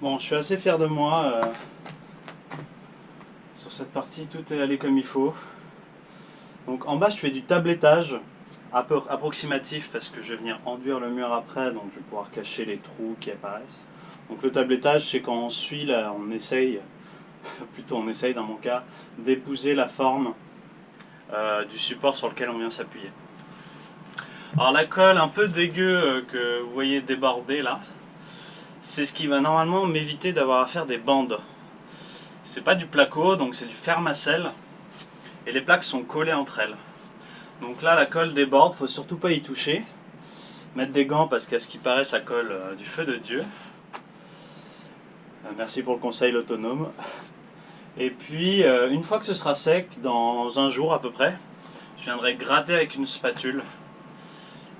Bon, je suis assez fier de moi. Sur cette partie, tout est allé comme il faut. Donc en bas, je fais du tablettage un peu approximatif parce que je vais venir enduire le mur après, donc je vais pouvoir cacher les trous qui apparaissent. Donc le tablettage, c'est quand on suit, là, on essaye, plutôt on essaye dans mon cas, d'épouser la forme du support sur lequel on vient s'appuyer. Alors la colle un peu dégueu que vous voyez déborder là, c'est ce qui va normalement m'éviter d'avoir à faire des bandes. C'est pas du placo, donc c'est du Fermacell, et les plaques sont collées entre elles. Donc là la colle déborde, faut surtout pas y toucher. Mettre des gants parce qu'à ce qui paraît ça colle du feu de Dieu. Merci pour le conseil l'autonome. Et puis une fois que ce sera sec, dans un jour à peu près, je viendrai gratter avec une spatule.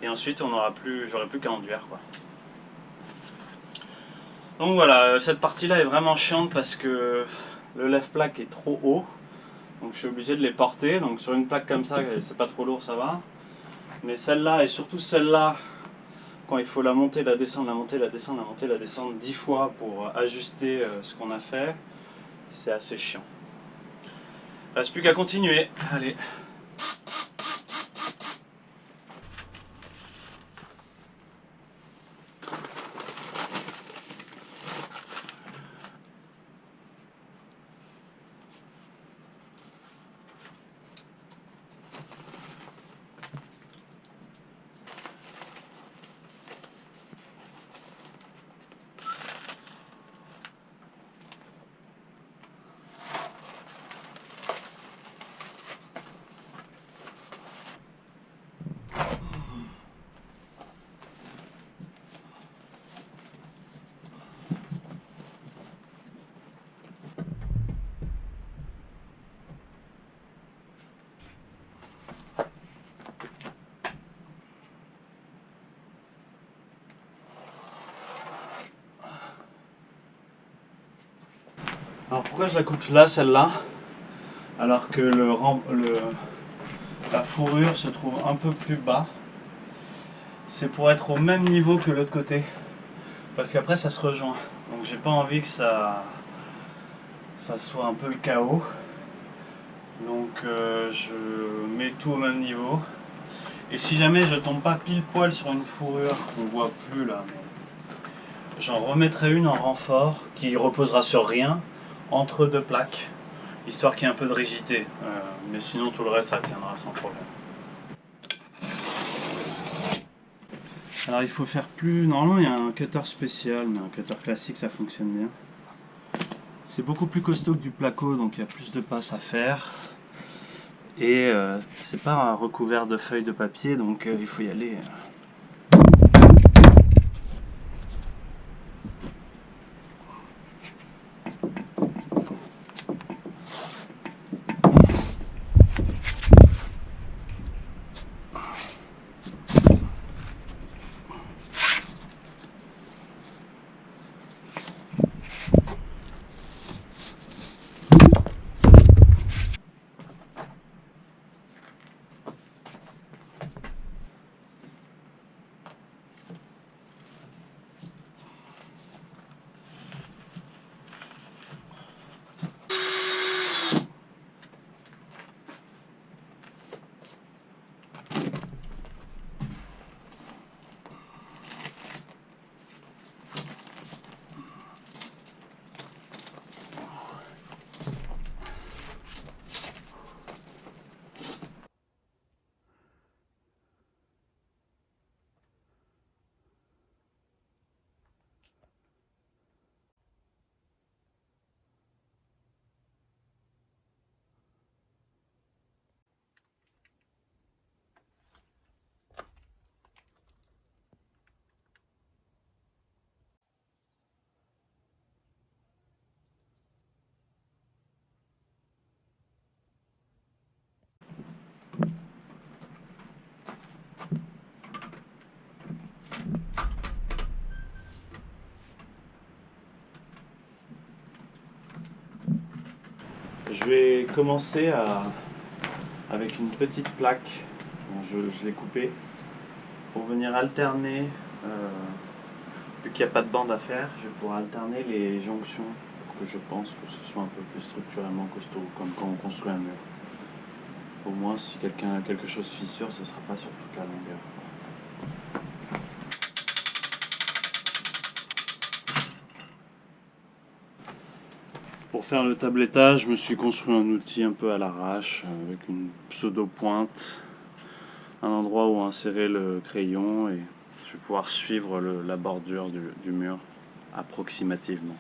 Et ensuite j'aurai plus qu'à enduire quoi. Donc voilà, cette partie là est vraiment chiante parce que le lève-plaque est trop haut. Donc je suis obligé de les porter. Donc sur une plaque comme ça, c'est pas trop lourd, ça va. Mais celle-là et surtout celle-là, quand il faut la monter, la descendre, la monter, la descendre, la monter, la descendre 10 fois pour ajuster ce qu'on a fait, c'est assez chiant. Il reste plus qu'à continuer. Allez. Alors pourquoi je la coupe là, celle-là, alors que la fourrure se trouve un peu plus bas? C'est pour être au même niveau que l'autre côté, parce qu'après ça se rejoint. Donc j'ai pas envie que ça soit un peu le chaos. Donc je mets tout au même niveau. Et si jamais je tombe pas pile poil sur une fourrure qu'on voit plus là, j'en remettrai une en renfort qui reposera sur rien entre deux plaques, histoire qu'il y ait un peu de rigidité. Mais sinon tout le reste ça tiendra sans problème. Alors il faut faire plus. Normalement il y a un cutter spécial, mais un cutter classique ça fonctionne bien. C'est beaucoup plus costaud que du placo, donc il y a plus de passes à faire. Et c'est pas un recouvert de feuilles de papier, donc il faut y aller. Je vais commencer avec une petite plaque, bon, je l'ai coupée, pour venir alterner Vu qu'il n'y a pas de bande à faire, je vais pouvoir alterner les jonctions pour que je pense que ce soit un peu plus structurellement costaud, comme quand on construit un mur. Au moins, si quelque chose fissure, ce ne sera pas sur toute la longueur. Pour faire le tablettage, je me suis construit un outil un peu à l'arrache, avec une pseudo-pointe, un endroit où insérer le crayon, et je vais pouvoir suivre la bordure du mur approximativement.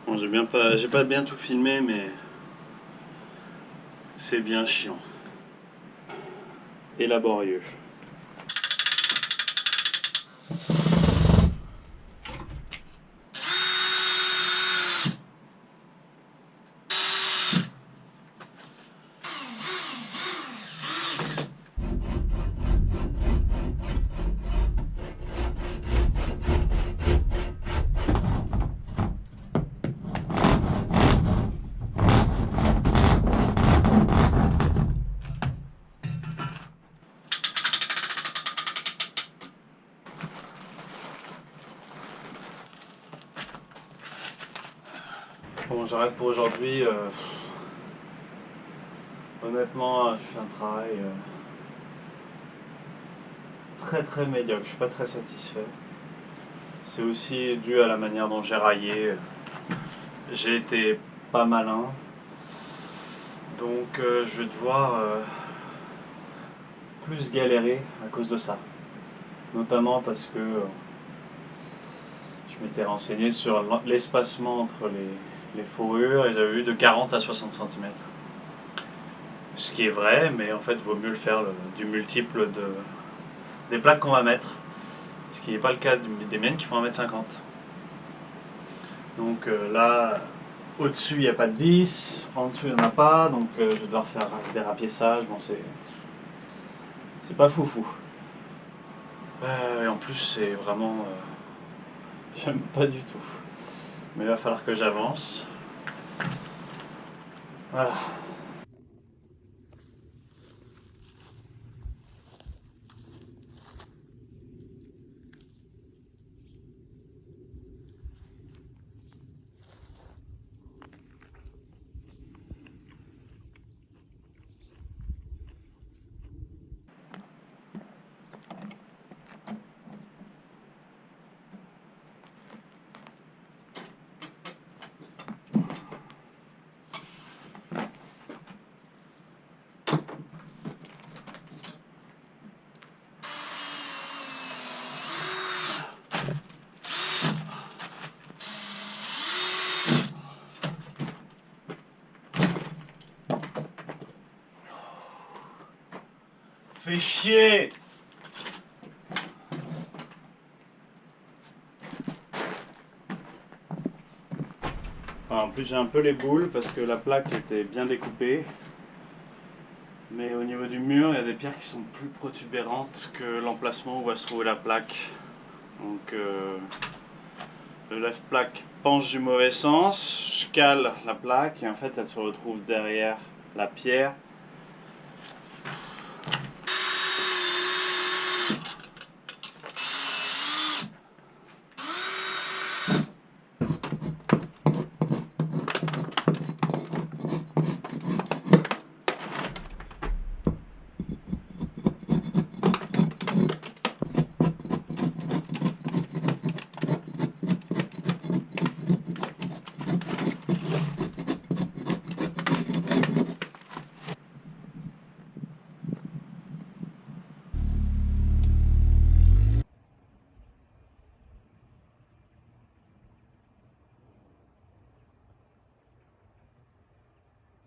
Bon, j'ai pas bien tout filmé, mais c'est bien chiant et laborieux. Bon, j'arrête pour aujourd'hui. Honnêtement, je fais un travail très médiocre. Je suis pas très satisfait. C'est aussi dû à la manière dont j'ai raillé. J'ai été pas malin. Donc je vais devoir plus galérer à cause de ça. Notamment parce que je m'étais renseigné sur l'espacement entre les fourrures et j'avais vu de 40 à 60 cm. Ce qui est vrai, mais en fait, il vaut mieux le faire du multiple des plaques qu'on va mettre. Ce qui n'est pas le cas des miennes qui font 1,50 m. Donc là, au-dessus, il n'y a pas de vis, en dessous, il n'y en a pas, donc je vais devoir faire des rapiessages. Bon, c'est pas foufou. Et en plus, c'est vraiment... j'aime pas du tout. Mais il va falloir que j'avance. Voilà. Fais chier! Enfin, en plus j'ai un peu les boules parce que la plaque était bien découpée. Mais au niveau du mur, il y a des pierres qui sont plus protubérantes que l'emplacement où va se trouver la plaque. Donc le lève-plaque penche du mauvais sens, je cale la plaque et en fait elle se retrouve derrière la pierre